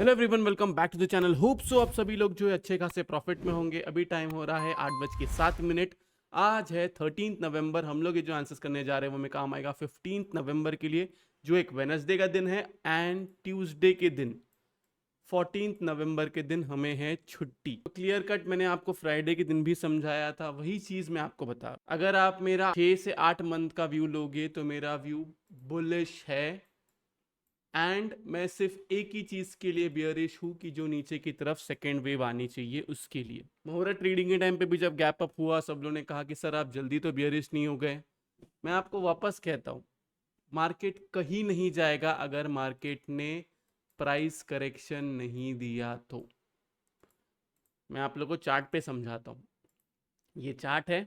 Hello everyone, welcome back to the channel. Hope so आप सभी लोग जो है अच्छे खासे प्रॉफिट में होंगे। अभी टाइम हो रहा है 8:07। आज है 13 नवंबर। हम लोग ये जो आंसर्स करने जा रहे हैं वो में काम आएगा 15 नवंबर के लिए, जो एक वेनसडे का दिन है। एंड ट्यूसडे के दिन 14 नवंबर के दिन हमें है छुट्टी। तो क्लियर कट मैंने आपको फ्राइडे के दिन भी समझाया था, वही चीज मैं आपको बता। अगर आप मेरा 6 से 8 मंथ का व्यू लोगे तो मेरा व्यू बुलिश है। एंड मैं सिर्फ एक ही चीज के लिए बियरिश हूं कि जो नीचे की तरफ सेकेंड वेव आनी चाहिए उसके लिए। मुहूर्त ट्रेडिंग के टाइम पे भी जब गैप अप हुआ, सब लोगों ने कहा कि सर आप जल्दी तो बियरिश नहीं हो गए। मैं आपको वापस कहता हूं, मार्केट कहीं नहीं जाएगा अगर मार्केट ने प्राइस करेक्शन नहीं दिया तो। मैं आप लोग को चार्ट पे समझाता हूं। ये चार्ट है,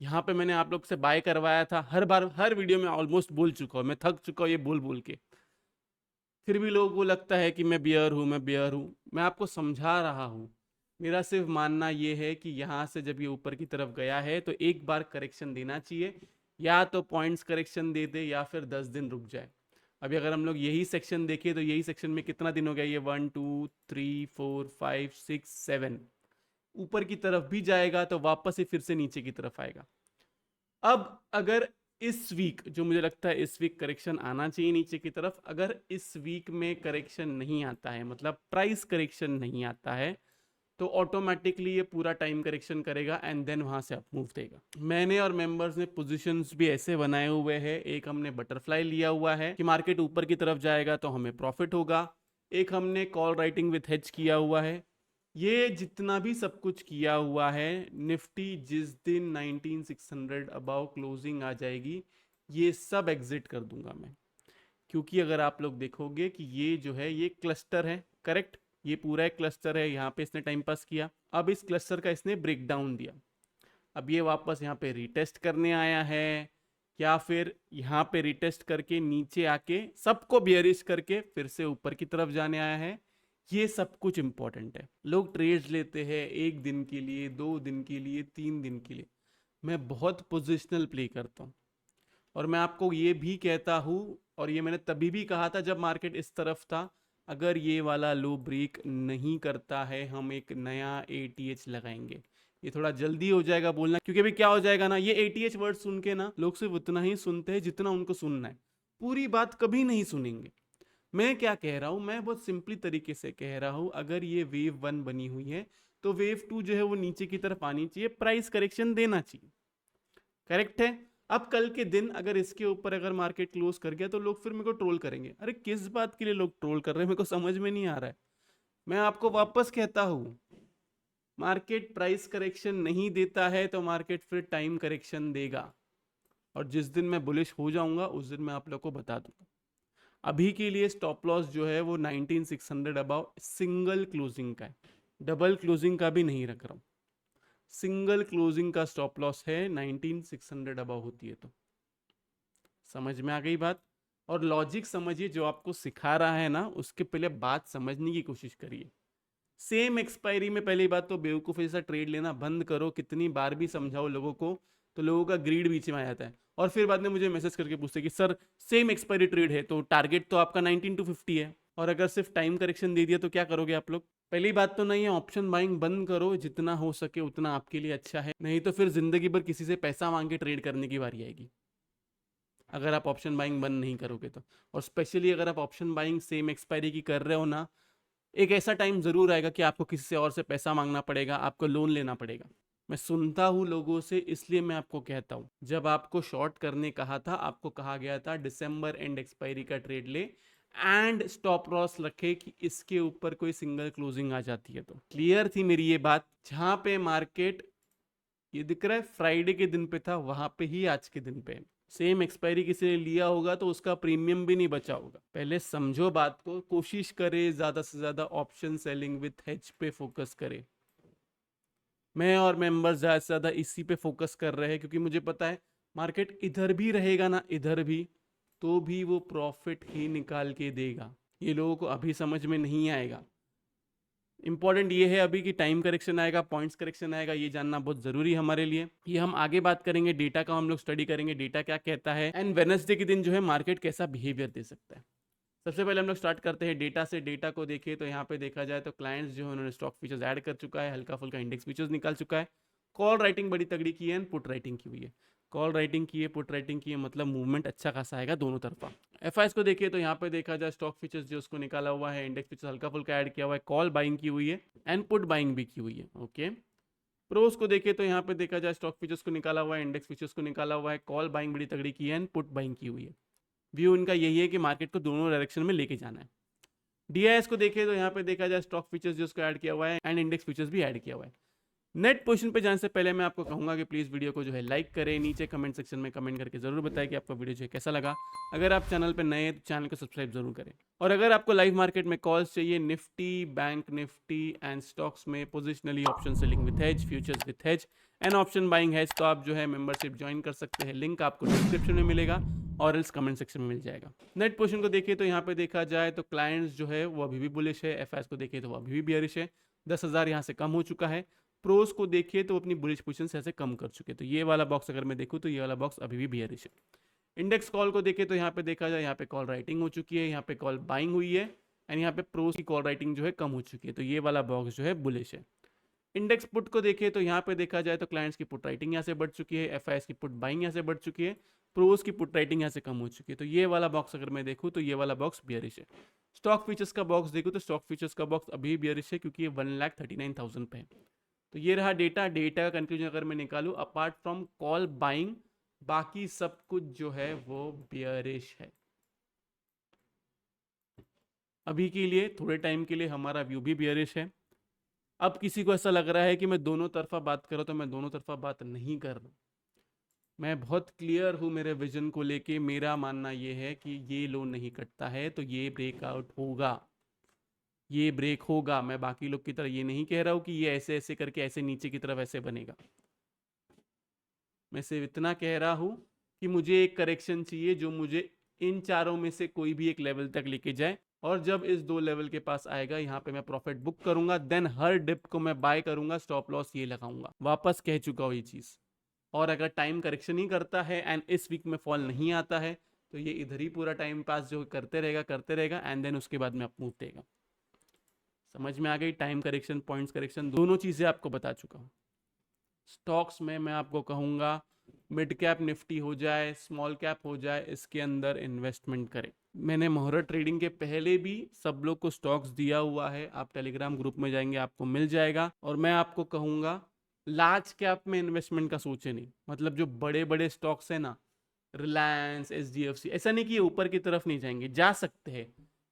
यहाँ पे मैंने आप लोग से बाय करवाया था। हर बार हर वीडियो में ऑलमोस्ट बोल चुका हूँ, मैं थक चुका हूँ ये बोल बोल के। फिर भी लोगों को लगता है कि मैं बियर हूँ, मैं बियर हूँ। मैं आपको समझा रहा हूँ। मेरा सिर्फ मानना ये है कि यहाँ से जब ये ऊपर की तरफ गया है तो एक बार करेक्शन देना चाहिए। या तो पॉइंट्स करेक्शन दे दे या फिर 10 दिन रुक जाए। अभी अगर हम लोग यही सेक्शन देखें तो यही सेक्शन में कितना दिन हो गया, ये 1 2 3 4 5 6 7 ऊपर की तरफ भी जाएगा तो वापस ही फिर से नीचे की तरफ आएगा। अब अगर इस वीक, जो मुझे लगता है इस वीक करेक्शन आना चाहिए नीचे की तरफ, अगर इस वीक में करेक्शन नहीं आता है, मतलब प्राइस करेक्शन नहीं आता है, तो ऑटोमेटिकली ये पूरा टाइम करेक्शन करेगा एंड देन वहां से अप मूव देगा। मैंने और मेंबर्स ने पोजीशंस भी ऐसे बनाए हुए हैं। एक हमने बटरफ्लाई लिया हुआ है कि मार्केट ऊपर की तरफ जाएगा तो हमें प्रॉफिट होगा। एक हमने कॉल राइटिंग विथ हेज किया हुआ है। ये जितना भी सब कुछ किया हुआ है, निफ्टी जिस दिन 19600 अबाउ क्लोजिंग आ जाएगी, ये सब एग्जिट कर दूंगा मैं। क्योंकि अगर आप लोग देखोगे कि ये जो है ये क्लस्टर है, करेक्ट, ये पूरा एक क्लस्टर है। यहाँ पे इसने टाइम पास किया, अब इस क्लस्टर का इसने ब्रेक डाउन दिया। अब ये वापस यहाँ पे रिटेस्ट करने आया है, या फिर यहाँ पे रिटेस्ट करके नीचे आके सबको बियरिश करके फिर से ऊपर की तरफ जाने आया है। ये सब कुछ इंपॉर्टेंट है। लोग ट्रेड्स लेते हैं 1 दिन के लिए, 2 दिन के लिए, 3 दिन के लिए। मैं बहुत पोजिशनल प्ले करता हूँ। और मैं आपको ये भी कहता हूँ, और ये मैंने तभी भी कहा था जब मार्केट इस तरफ था, अगर ये वाला लो ब्रेक नहीं करता है हम एक नया एटीएच लगाएंगे। ये थोड़ा जल्दी हो जाएगा बोलना, क्योंकि अभी क्या हो जाएगा ना, ये एटीएच वर्ड सुन के ना लोग सिर्फ उतना ही सुनते हैं जितना उनको सुनना है, पूरी बात कभी नहीं सुनेंगे। मैं क्या कह रहा हूँ, मैं बहुत सिंपली तरीके से कह रहा हूँ, अगर ये वेव 1 बनी हुई है तो वेव 2 जो है वो नीचे की तरफ आनी चाहिए, प्राइस करेक्शन देना चाहिए। करेक्ट है। अब कल के दिन अगर इसके ऊपर अगर मार्केट क्लोज कर गया तो लोग फिर मेरे को ट्रोल करेंगे। अरे किस बात के लिए लोग ट्रोल कर रहे हैं, मेरे को समझ में नहीं आ रहा है। मैं आपको वापस कहता हूं, मार्केट प्राइस करेक्शन नहीं देता है तो मार्केट फिर टाइम करेक्शन देगा। और जिस दिन मैं बुलिश हो जाऊंगा उस दिन मैं आप लोग को बता दूंगा। अभी के लिए स्टॉप लॉस जो है वो 19600 अबाउ सिंगल क्लोजिंग का है, डबल क्लोजिंग का भी नहीं रख रहा हूं। सिंगल क्लोजिंग का स्टॉप लॉस है 19600 अबाउ होती है तो। समझ में आ गई बात? और लॉजिक समझिए, जो आपको सिखा रहा है ना उसके पहले बात समझने की कोशिश करिए। सेम एक्सपायरी में पहली बात तो बेवकूफ़ जैसा ट्रेड लेना बंद करो। कितनी बार भी समझाओ लोगों को तो लोगों का ग्रीड बीच में आ जाता है, और फिर बाद में मुझे मैसेज करके पूछते कि सर सेम एक्सपायरी ट्रेड है तो टारगेट तो आपका 19 to 50 है, और अगर सिर्फ टाइम करेक्शन दे दिया तो क्या करोगे आप लोग? पहली बात तो नहीं है, ऑप्शन बाइंग बंद करो, जितना हो सके उतना आपके लिए अच्छा है। नहीं तो फिर जिंदगी भर किसी से पैसा मांग के ट्रेड करने की बारी आएगी, अगर आप ऑप्शन बाइंग बंद नहीं करोगे तो। और स्पेशली अगर आप ऑप्शन बाइंग सेम एक्सपायरी की कर रहे हो ना, एक ऐसा टाइम जरूर आएगा कि आपको किसी से और से पैसा मांगना पड़ेगा, आपको लोन लेना पड़ेगा। मैं सुनता हूँ लोगों से, इसलिए मैं आपको कहता हूँ, जब आपको शॉर्ट करने कहा था आपको कहा गया था दिसंबर एंड एक्सपायरी का ट्रेड ले एंड स्टॉप लॉस रखे कि इसके ऊपर कोई सिंगल क्लोजिंग आ जाती है तो। क्लियर थी मेरी ये बात? जहां पे मार्केट ये दिख रहा है फ्राइडे के दिन पे था, वहां पे ही आज के दिन पे सेम एक्सपायरी किसी ने लिया होगा तो उसका प्रीमियम भी नहीं बचा होगा। पहले समझो बात को, कोशिश करे ज्यादा से ज्यादा ऑप्शन सेलिंग विथ हेज पे फोकस करे। मैं और मेंबर्स ज्यादा से ज्यादा इसी पे फोकस कर रहे हैं, क्योंकि मुझे पता है मार्केट इधर भी रहेगा ना इधर भी, तो भी वो प्रॉफिट ही निकाल के देगा। ये लोगों को अभी समझ में नहीं आएगा। इंपॉर्टेंट ये है अभी कि टाइम करेक्शन आएगा, पॉइंट्स करेक्शन आएगा, ये जानना बहुत जरूरी है हमारे लिए। ये हम आगे बात करेंगे, डेटा का हम लोग स्टडी करेंगे, डेटा क्या कहता है, एंड वेडनेसडे के दिन जो है मार्केट कैसा बिहेवियर दे सकता है। सबसे पहले हम लोग स्टार्ट करते हैं डेटा से। डेटा को देखें तो यहाँ पे देखा जाए तो क्लाइंट्स जो है उन्होंने स्टॉक फीचर्स ऐड कर चुका है, हल्का फुल्का इंडेक्स फीचर्स निकाल चुका है, कॉल राइटिंग बड़ी तगड़ी की है, पुट राइटिंग की हुई है। कॉल राइटिंग की है, पुट राइटिंग की है, मतलब मूवमेंट अच्छा खासा आएगा दोनों तरफा। एफ को देखिए तो यहाँ पे देखा जाए स्टॉक फीचर्स जो उसको निकाला हुआ है, इंडेक्स फीचर्स हल्का फुल्का ऐड किया हुआ है, कॉल बाइंग की हुई है एंड पुट बाइंग भी की हुई है। ओके, प्रोस को देखे तो यहाँ पे देखा जाए स्टॉक फीचर्स को निकाला हुआ है, इंडेक्स फीचर्स को निकाला हुआ है, कॉल बाइंग बड़ी तगड़ी की है एंड पुट बाइंग की हुई है। व्यू इनका यही है कि मार्केट को दोनों डायरेक्शन में लेके जाना है। डीआईएस को देखे तो यहाँ पे देखा जाए स्टॉक फीचर्स जो उसको ऐड किया हुआ है एंड इंडेक्स फीचर्स भी ऐड किया हुआ है। नेट पोजीशन पे जाने से पहले मैं आपको कहूंगा कि प्लीज़ वीडियो को जो है लाइक करें, नीचे कमेंट सेक्शन में कमेंट करके जरूर बताएं कि आपका वीडियो जो है कैसा लगा। अगर आप चैनल पे नए हैं तो चैनल को सब्सक्राइब जरूर करें। और अगर आपको लाइव मार्केट में कॉल्स चाहिए Nifty, bank Nifty and stocks में positionally option selling with hedge, futures with hedge and option buying hedge, तो आप जो है मेंबरशिप ज्वाइन कर सकते हैं। लिंक आपको डिस्क्रिप्शन में मिलेगा और इस कमेंट सेक्शन में मिल जाएगा। नेट पोजीशन को देखिए तो यहाँ पे देखा जाए तो क्लाइंट्स जो है वो अभी भी बुलिश है, एफ को देखिए तो वो अभी भी बियरिश है, 10,000 यहाँ से कम हो चुका है। प्रोस को देखिए तो अपनी बुलिश पोजीशन से ऐसे कम कर चुके, तो ये वाला बॉक्स अगर मैं देखूँ तो ये वाला बॉक्स अभी भी बियरिश है। इंडेक्स कॉल को देखे तो यहाँ पे देखा जाए यहाँ पे कॉल राइटिंग हो चुकी है, यहाँ पे कॉल बाइंग हुई है एंड यहाँ पे प्रोस की कॉल राइटिंग जो है कम हो चुकी है, तो ये वाला बॉक्स जो है बुलिश है। इंडेक्स पुट को देखे तो यहाँ पे देखा जाए तो क्लाइंट्स की पुट राइटिंग यहाँ से बढ़ चुकी है, एफ की पुट बाइंग यहाँ से बढ़ चुकी है, प्रोस की पुट राइटिंग यहाँ से कम हो चुकी है, तो ये वाला बॉक्स अगर मैं देखूँ तो ये वाला बॉक्स बियरिश है। स्टॉक फीचर्स का बॉक्स देखूँ तो स्टॉक फीचर्स का बॉक्स अभी बियरिश है क्योंकि ये 1,39,000 पे है। तो ये रहा डेटा। डेटा का कंक्लूजन अगर मैं निकालूं, अपार्ट फ्रॉम कॉल बाइंग बाकी सब कुछ जो है वो बियरिश है। अभी के लिए थोड़े टाइम के लिए हमारा व्यू भी बियरिश है। अब किसी को ऐसा लग रहा है कि मैं दोनों तरफा बात कर रहा हूं, तो मैं दोनों तरफा बात नहीं कर रहा। मैं बहुत क्लियर हूं मेरे विजन को लेके। मेरा मानना ये है कि ये लोन नहीं कटता है तो ये ब्रेकआउट होगा, ये ब्रेक होगा। मैं बाकी लोग की तरह ये नहीं कह रहा हूं कि ये ऐसे ऐसे करके ऐसे नीचे की तरफ ऐसे बनेगा। मैं सिर्फ इतना कह रहा हूं कि मुझे एक करेक्शन चाहिए जो मुझे इन चारों में से कोई भी एक लेवल तक लेके जाए, और जब इस दो लेवल के पास आएगा यहाँ पे मैं प्रॉफिट बुक करूंगा, देन हर डिप को मैं बाय करूंगा, स्टॉप लॉस ये लगाऊंगा। वापस कह चुका हूँ ये चीज। और अगर टाइम करेक्शन ही करता है एंड इस वीक में फॉल नहीं आता है तो ये इधर ही पूरा टाइम पास जो करते रहेगा एंड देन उसके बाद में अप मूव देगा। समझ में आ गई? टाइम करेक्शन, पॉइंट्स करेक्शन, दोनों चीजें आपको बता चुका हूँ। स्टॉक्स में मैं आपको कहूंगा मिड कैप निफ्टी हो जाए, स्मॉल कैप हो जाए, इसके अंदर इन्वेस्टमेंट करें। मैंने मोहरा ट्रेडिंग के पहले भी सब लोग को स्टॉक्स दिया हुआ है, आप टेलीग्राम ग्रुप में जाएंगे आपको मिल जाएगा। और मैं आपको कहूंगा लार्ज कैप में इन्वेस्टमेंट का सोचे नहीं, मतलब जो बड़े बड़े स्टॉक्स है ना, रिलायंस, एचडीएफसी, ऐसा नहीं कि ऊपर की तरफ नहीं जाएंगे, जा सकते हैं,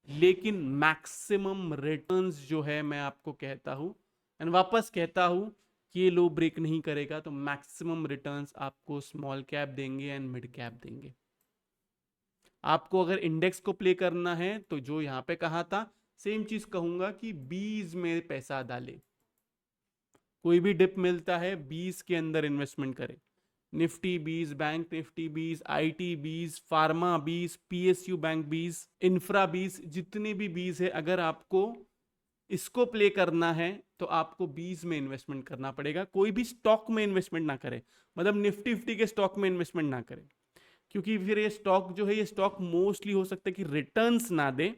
लेकिन मैक्सिमम रिटर्न्स जो है मैं आपको कहता हूं एंड वापस कहता हूं कि ये लो ब्रेक नहीं करेगा तो मैक्सिमम रिटर्न्स आपको स्मॉल कैप देंगे एंड मिड कैप देंगे। आपको अगर इंडेक्स को प्ले करना है तो जो यहां पे कहा था सेम चीज कहूंगा कि 20 में पैसा डाले, कोई भी डिप मिलता है 20 के अंदर इन्वेस्टमेंट करें। Nifty 20, bank Nifty 20, IT 20, pharma 20, PSU bank 20, infra 20, जितने भी 20 है, अगर आपको इसको प्ले करना है तो आपको 20 में इन्वेस्टमेंट करना पड़ेगा। कोई भी स्टॉक में इन्वेस्टमेंट ना करे, मतलब निफ्टी फिफ्टी के स्टॉक में इन्वेस्टमेंट ना करे, क्योंकि फिर ये स्टॉक जो है ये स्टॉक मोस्टली हो सकता है कि रिटर्न्स ना दे।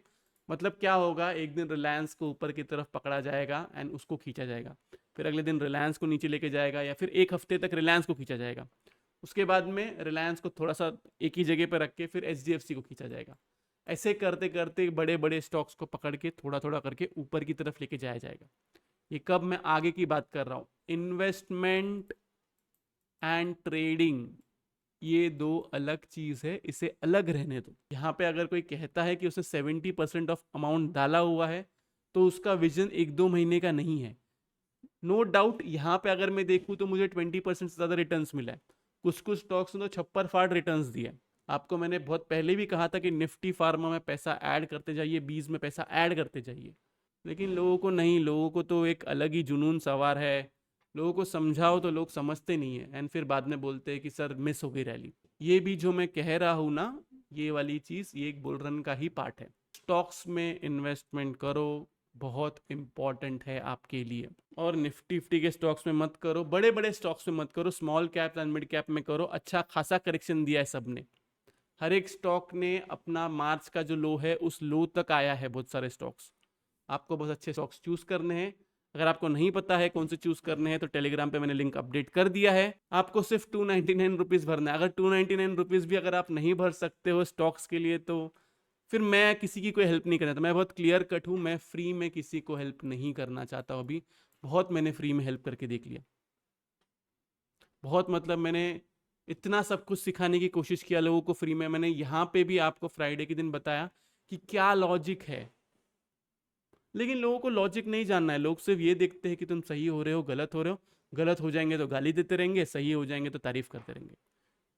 मतलब क्या होगा, एक दिन रिलायंस को ऊपर की तरफ पकड़ा जाएगा एंड उसको खींचा जाएगा, फिर अगले दिन रिलायंस को नीचे लेके जाएगा, या फिर एक हफ्ते तक रिलायंस को खींचा जाएगा, उसके बाद में रिलायंस को थोड़ा सा एक ही जगह पर रख के फिर एचडीएफसी को खींचा जाएगा। ऐसे करते करते बड़े बड़े स्टॉक्स को पकड़ के थोड़ा थोड़ा करके ऊपर की तरफ लेके जाया जाएगा। ये कब मैं आगे की बात कर रहा हूं, इन्वेस्टमेंट एंड ट्रेडिंग ये दो अलग चीज है, इसे अलग रहने दो। यहाँ पे अगर कोई कहता है कि उसने 70% ऑफ अमाउंट डाला हुआ है तो उसका विजन 1-2 महीने का नहीं है। नो डाउट यहाँ पे अगर मैं देखूँ तो मुझे 20% से ज्यादा रिटर्न्स मिला है, कुछ कुछ स्टॉक्स ने तो छप्पर फाड़ रिटर्न्स दिए। आपको मैंने बहुत पहले भी कहा था कि निफ्टी फार्मा में पैसा ऐड करते जाइए, 20 में पैसा ऐड करते जाइए, लेकिन लोगों को नहीं, लोगों को तो एक अलग ही जुनून सवार है। लोगों को समझाओ तो लोग समझते नहीं है एंड फिर बाद में बोलते हैं कि सर मिस हो गई रैली। ये भी जो मैं कह रहा हूँ ना, ये वाली चीज ये एक बुल रन का ही पार्ट है। स्टॉक्स में इन्वेस्टमेंट करो, बहुत इंपॉर्टेंट है आपके लिए। और निफ्टी फिफ्टी के स्टॉक्स में मत करो, बड़े बड़े स्टॉक्स में मत करो, small cap and mid cap में करो। अच्छा खासा करेक्शन दिया है सबने, हर एक स्टॉक ने अपना मार्च का जो लो है उस लो तक आया है बहुत सारे स्टॉक्स। आपको बहुत अच्छे स्टॉक्स चूज करने हैं। अगर आपको नहीं पता है कौन से चूज करने हैं तो टेलीग्राम पे मैंने लिंक अपडेट कर दिया है। आपको सिर्फ 299 रुपीज भरना है। अगर 299 रुपीज भी अगर आप नहीं भर सकते हो स्टॉक्स के लिए तो फिर मैं किसी की कोई हेल्प नहीं करना था। मैं बहुत क्लियर कट हूँ, मैं फ्री में किसी को हेल्प नहीं करना चाहता हूँ अभी। बहुत मैंने फ्री में हेल्प करके देख लिया, बहुत मतलब मैंने इतना सब कुछ सिखाने की कोशिश किया लोगों को फ्री में। मैंने यहाँ पे भी आपको फ्राइडे के दिन बताया कि क्या लॉजिक है, लेकिन लोगों को लॉजिक नहीं जानना है। लोग सिर्फ ये देखते हैं कि तुम सही हो रहे हो, गलत हो रहे हो। गलत हो जाएंगे तो गाली देते रहेंगे, सही हो जाएंगे तो तारीफ करते रहेंगे।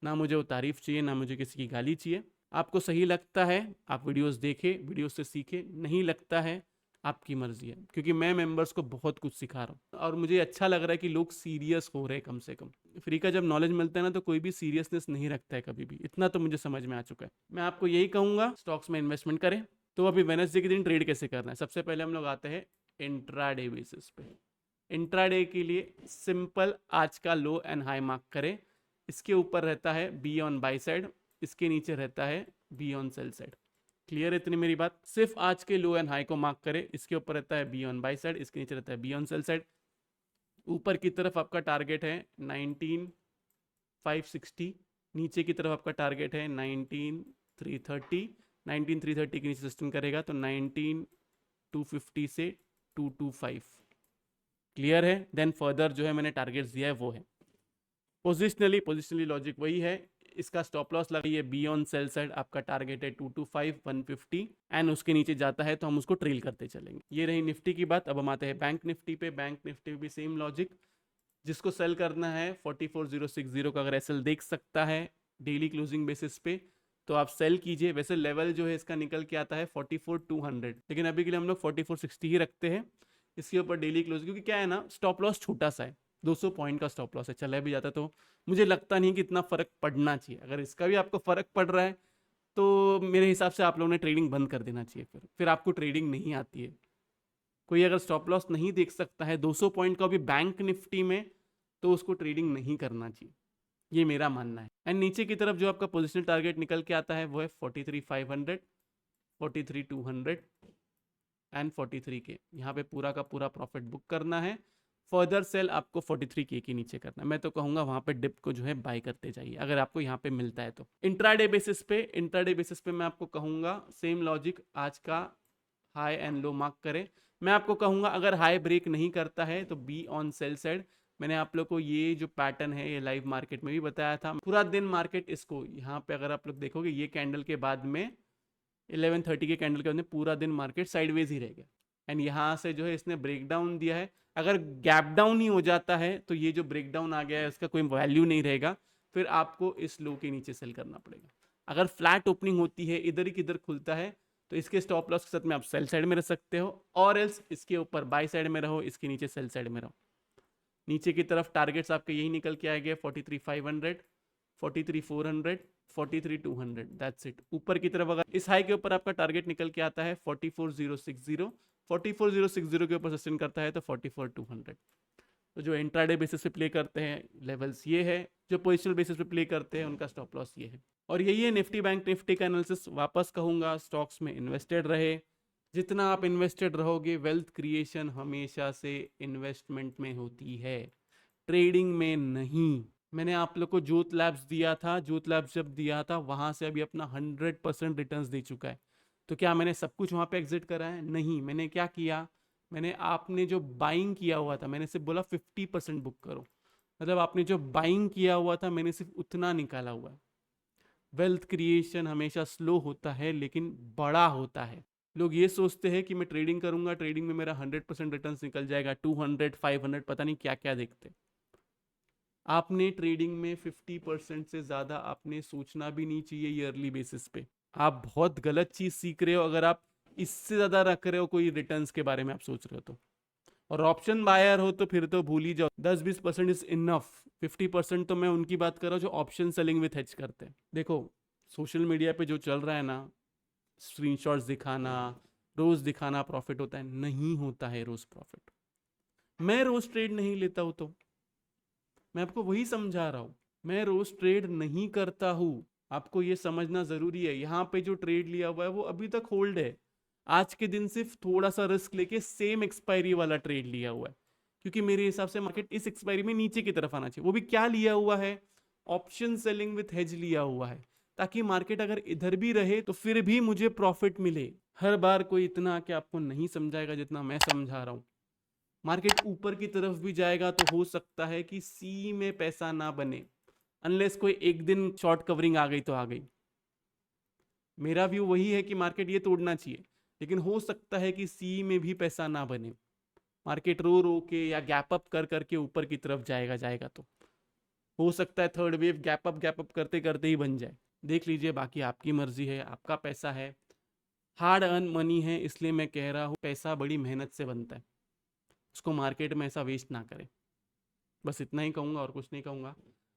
ना मुझे वो तारीफ चाहिए, ना मुझे किसी की गाली चाहिए। आपको सही लगता है आप वीडियोस देखें, वीडियोस से सीखें, नहीं लगता है आपकी मर्जी है। क्योंकि मैं मेंबर्स को बहुत कुछ सिखा रहा हूँ और मुझे अच्छा लग रहा है कि लोग सीरियस हो रहे हैं। कम से कम फ्री का जब नॉलेज मिलता है ना तो कोई भी सीरियसनेस नहीं रखता है कभी भी। इतना तो मुझे समझ में आ चुका है। मैं आपको यही कहूँगा स्टॉक्स में इन्वेस्टमेंट करें। तो अभी वेडनेसडे के दिन ट्रेड कैसे करना है, सबसे पहले हम लोग आते हैं इंट्राडे बेसिस पे। इंट्राडे के लिए सिंपल आज का लो एंड हाई मार्क करें। इसके ऊपर रहता है बी ऑन बाई साइड, इसके नीचे रहता है be on sell side. Clear है इतनी मेरी बात? सिर्फ आज के लो एंड हाई को मार्क करें। इसके ऊपर रहता है बी ऑन बाई साइड, इसके नीचे रहता है बी ऑन सेल साइड। ऊपर की तरफ आपका टारगेट है 19560, नीचे की तरफ आपका टारगेट है 19330। 19330 के नीचे सस्टेन करेगा तो 19250 से 225। क्लियर है? देन फर्दर जो है मैंने टारगेट्स दिया है वो है पोजिशनली लॉजिक वही है। इसका स्टॉप लॉस लगाइए बी ऑन सेल साइड, आपका टारगेट है 225 150 एंड उसके नीचे जाता है तो हम उसको ट्रेल करते चलेंगे। ये रही निफ्टी की बात। अब हम आते हैं बैंक निफ्टी पे। बैंक निफ्टी भी सेम लॉजिक। जिसको सेल करना है 44060 का अगर एसएल देख सकता है डेली क्लोजिंग बेसिस पे तो आप सेल कीजिए। वैसे लेवल जो है इसका निकल के आता है 44200, लेकिन अभी के लिए हम लोग 4460 ही रखते हैं इसके ऊपर डेली क्लोज। क्योंकि क्या है ना, स्टॉप लॉस छोटा सा है, 200 पॉइंट का स्टॉप लॉस है। चला भी जाता तो मुझे लगता नहीं कि इतना फर्क पड़ना चाहिए। अगर इसका भी आपको फर्क पड़ रहा है तो मेरे हिसाब से आप लोगों ने ट्रेडिंग बंद कर देना चाहिए। फिर आपको ट्रेडिंग नहीं आती है। कोई अगर स्टॉप लॉस नहीं देख सकता है 200 पॉइंट का भी बैंक निफ्टी में तो उसको ट्रेडिंग नहीं करना चाहिए, ये मेरा मानना है। एंड नीचे की तरफ जो आपका पोजिशनल टारगेट निकल के आता है वो है 43500, 43200 एंड 43 के। यहाँ पे पूरा का पूरा प्रॉफिट बुक करना है। फर्दर सेल आपको 43 के नीचे करना है। मैं तो कहूँगा वहाँ पे डिप को जो है बाय करते जाइए अगर आपको यहाँ पे मिलता है तो। इंट्राडे बेसिस पे मैं आपको कहूँगा सेम लॉजिक, आज का हाई एंड लो मार्क करें। मैं आपको कहूँगा अगर हाई ब्रेक नहीं करता है तो बी ऑन सेल साइड। मैंने आप लोग को ये जो पैटर्न है ये लाइव मार्केट में भी बताया था। पूरा दिन मार्केट इसको यहाँ पे अगर आप लोग देखोगे ये कैंडल के बाद में 11:30 के कैंडल के बाद में पूरा दिन मार्केट साइडवेज ही रहेगा। एंड यहाँ से जो है इसने ब्रेक डाउन दिया है। अगर गैप डाउन ही हो जाता है तो ये जो ब्रेक डाउन आ गया है उसका कोई वैल्यू नहीं रहेगा। फिर आपको इस लो के नीचे सेल करना पड़ेगा। अगर फ्लैट ओपनिंग होती है, इधर ही किधर खुलता है तो इसके स्टॉप लॉस के साथ में आप सेल साइड में रह सकते हो, और एल्स इसके ऊपर बाय साइड में रहो, इसके नीचे सेल साइड में रहो। नीचे की तरफ टारगेट्स आपके यही निकल के आएंगे 43500, 43400, 43200, दैट्स इट। ऊपर की तरफ अगर इस हाई के ऊपर आपका टारगेट निकल के आता है 44060, 44060 के ऊपर सस्टेन करता है तो 44200। तो जो इंट्राडे बेसिस पे प्ले करते हैं लेवल्स ये है, जो पोजिशनल बेसिस पे प्ले करते हैं उनका स्टॉप लॉस ये है। और यही है निफ्टी बैंक निफ्टी का एनालिसिस। वापस कहूंगा स्टॉक्स में इन्वेस्टेड रहे। जितना आप इन्वेस्टेड रहोगे वेल्थ क्रिएशन हमेशा से इन्वेस्टमेंट में होती है, ट्रेडिंग में नहीं। मैंने आप लोग को जोत लैब्स दिया था, जोत लैब्स जब दिया था वहां से अभी अपना 100% रिटर्न्स दे चुका है। तो क्या मैंने सब कुछ वहां पे एग्जिट करा है? नहीं। मैंने क्या किया, मैंने आपने जो बाइंग किया हुआ था मैंने सिर्फ बोला 50% बुक करो। मतलब आपने जो बाइंग किया हुआ था मैंने सिर्फ उतना निकाला हुआ है। वेल्थ क्रिएशन हमेशा स्लो होता है लेकिन बड़ा होता है। लोग ये सोचते हैं कि मैं ट्रेडिंग करूंगा, ट्रेडिंग में मेरा 100% रिटर्न निकल जाएगा, 200 500 पता नहीं क्या क्या देखते। आपने ट्रेडिंग में 50% से ज़्यादा आपने सोचना भी नहीं चाहिए ईयरली बेसिस पे। आप बहुत गलत चीज़ सीख रहे हो अगर आप इससे ज़्यादा रख रहे हो कोई रिटर्न्स के बारे में आप सोच रहे हो तो। और ऑप्शन बायर हो तो फिर तो भूल ही जाओ, 10-20% इज इनफ। 50% तो मैं उनकी बात कर रहा हूँ जो ऑप्शन सेलिंग विथ हेज करते हैं। देखो सोशल मीडिया पे जो चल रहा है ना, स्क्रीनशॉट्स दिखाना, रोज दिखाना प्रॉफिट होता है, नहीं होता है रोज प्रॉफिट। मैं रोज ट्रेड नहीं लेता हूं तो मैं आपको वही समझा रहा हूं, मैं रोज ट्रेड नहीं करता हूं। आपको ये समझना जरूरी है। यहाँ पे जो ट्रेड लिया हुआ है वो अभी तक होल्ड है। आज के दिन सिर्फ थोड़ा सा रिस्क लेके सेम एक्सपायरी वाला ट्रेड लिया हुआ है, क्योंकि मेरे हिसाब से मार्केट इस एक्सपायरी में नीचे की तरफ आना चाहिए। वो भी क्या लिया हुआ है, ऑप्शन सेलिंग विथ हेज लिया हुआ है, ताकि मार्केट अगर इधर भी रहे तो फिर भी मुझे प्रॉफिट मिले। हर बार कोई इतना आके आपको नहीं समझाएगा जितना मैं समझा रहा हूँ। मार्केट ऊपर की तरफ भी जाएगा तो हो सकता है कि सी में पैसा ना बने, अनलेस कोई एक दिन शॉर्ट कवरिंग आ गई तो आ गई। मेरा व्यू वही है कि मार्केट ये तोड़ना चाहिए, लेकिन हो सकता है कि सी में भी पैसा ना बने। मार्केट रो रो के या गैप अप कर करके ऊपर की तरफ जाएगा जाएगा तो हो सकता है थर्ड वेव गैप अप करते करते ही बन जाए। देख लीजिए, बाकी आपकी मर्जी है, आपका पैसा है, हार्ड अर्न मनी है, इसलिए मैं कह रहा हूँ पैसा बड़ी मेहनत से बनता है, उसको मार्केट में ऐसा वेस्ट ना करें। बस इतना ही कहूँगा और कुछ नहीं कहूँगा।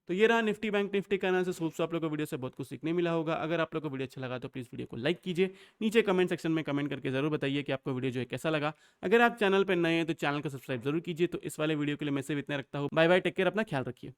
तो ये रहा निफ्टी बैंक निफ्टी का एनालिसिस। होप्स आप लोगों को वीडियो से बहुत कुछ सीखने मिला होगा। अगर आप लोगों को वीडियो अच्छा लगा तो प्लीज़ वीडियो को लाइक कीजिए, नीचे कमेंट सेक्शन में कमेंट करके जरूर बताइए कि आपको वीडियो जो है कैसा लगा। अगर आप चैनल पर नए हैं तो चैनल को सब्सक्राइब जरूर कीजिए। तो इस वाले वीडियो के लिए मैं सिर्फ इतना रखता हूँ। बाय बाय, टेक केयर, अपना ख्याल रखिए।